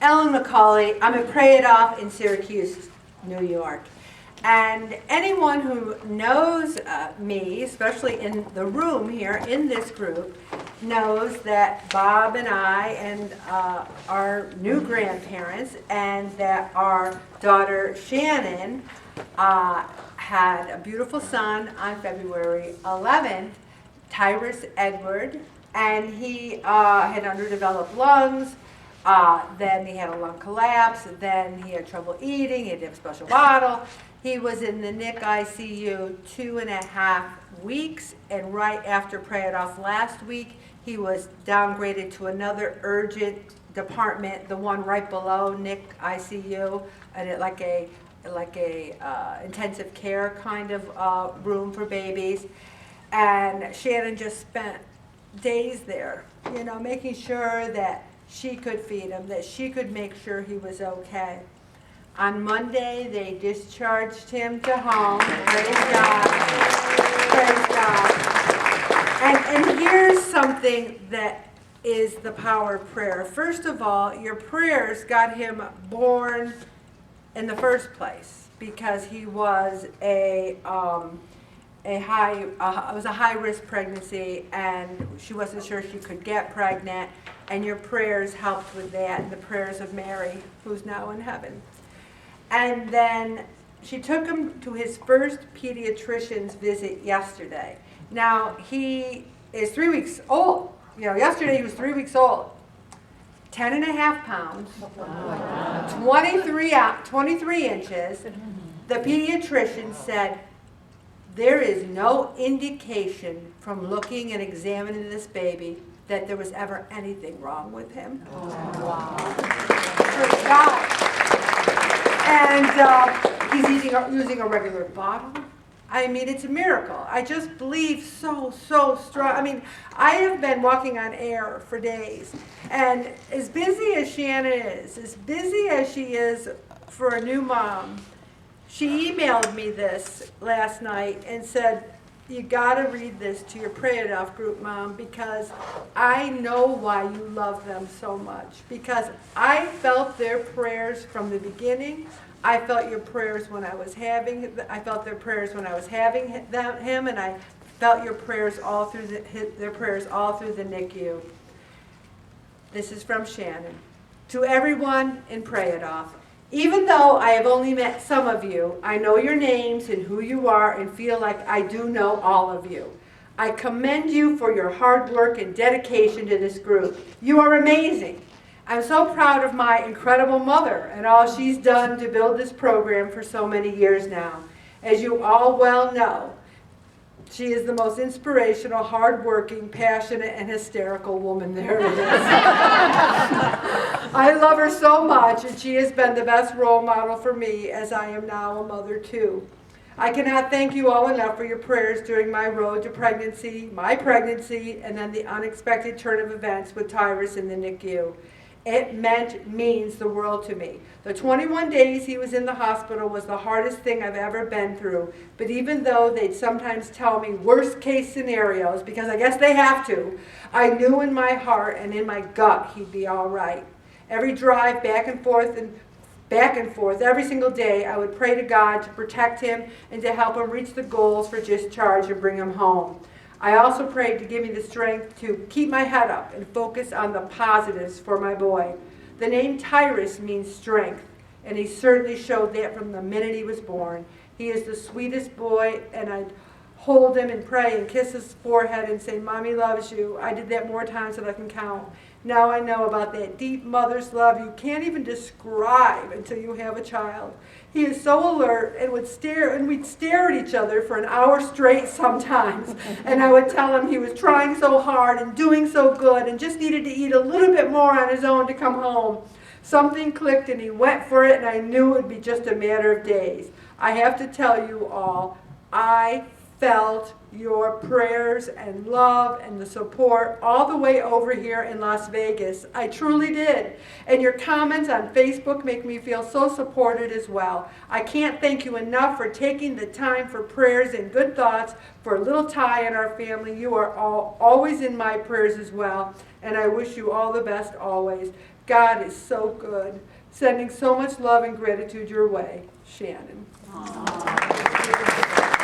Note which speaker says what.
Speaker 1: Ellen McCauley. I'm a Pray It Off in Syracuse, New York. And anyone who knows me, especially in the room here in this group, knows that Bob and I and our new grandparents and that our daughter Shannon had a beautiful son on February 11th, Tyrus Edward, and he had underdeveloped lungs. Then he had a lung collapse, then he had trouble eating, he had to have a special bottle. He was in the NIC ICU 2.5 weeks, and right after Pray It Off last week, he was downgraded to another urgent department, the one right below NIC ICU, and like a intensive care kind of room for babies. And Shannon just spent days there, you know, making sure that she could feed him, that she could make sure he was okay. On Monday, they discharged him to home. Praise God. Praise God. And here's something that is the power of prayer. First of all, your prayers got him born in the first place because he was a high-risk pregnancy, and she wasn't sure she could get pregnant, and your prayers helped with that, and the prayers of Mary, who's now in heaven. And then she took him to his first pediatrician's visit yesterday. Now, he is 3 weeks old. You know, yesterday he was 3 weeks old. 10.5 pounds, 23 inches. The pediatrician said, there is no indication from looking and examining this baby that there was ever anything wrong with him. Wow. Praise God. And he's using a regular bottle. I mean, it's a miracle. I just believe so strong. I mean, I have been walking on air for days. And as busy as Shannon is, as busy as she is for a new mom, she emailed me this last night and said, you got to read this to your Pray It Off group, Mom, because I know why you love them so much. Because I felt their prayers from the beginning. I felt your prayers when I was having. I felt their prayers when I was having him, and I felt your prayers all through their prayers all through the NICU. This is from Shannon. To everyone in Pray It Off. Even though I have only met some of you, I know your names and who you are and feel like I do know all of you. I commend you for your hard work and dedication to this group. You are amazing. I'm so proud of my incredible mother and all she's done to build this program for so many years now. As you all well know, she is the most inspirational, hardworking, passionate, and hysterical woman there is. I love her so much, and she has been the best role model for me, as I am now a mother too. I cannot thank you all enough for your prayers during my road to pregnancy, my pregnancy, and then the unexpected turn of events with Tyrus in the NICU. It means the world to me. The 21 days he was in the hospital was the hardest thing I've ever been through. But even though they'd sometimes tell me worst case scenarios, because I guess they have to, I knew in my heart and in my gut he'd be all right. Every drive back and forth, every single day, I would pray to God to protect him and to help him reach the goals for discharge and bring him home. I also prayed to give me the strength to keep my head up and focus on the positives for my boy. The name Tyrus means strength, and he certainly showed that from the minute he was born. He is the sweetest boy, and I'd hold him and pray and kiss his forehead and say, Mommy loves you. I did that more times than I can count. Now I know about that deep mother's love you can't even describe until you have a child. He is so alert and we'd stare at each other for an hour straight sometimes. And I would tell him he was trying so hard and doing so good and just needed to eat a little bit more on his own to come home. Something clicked and he went for it, and I knew it would be just a matter of days. I have to tell you all, I felt your prayers and love and the support all the way over here in Las Vegas. I truly did. And your comments on Facebook make me feel so supported as well. I can't thank you enough for taking the time for prayers and good thoughts for little Ty and our family. You are always in my prayers as well, and I wish you all the best always. God is so good. Sending so much love and gratitude your way, Shannon.
Speaker 2: Aww.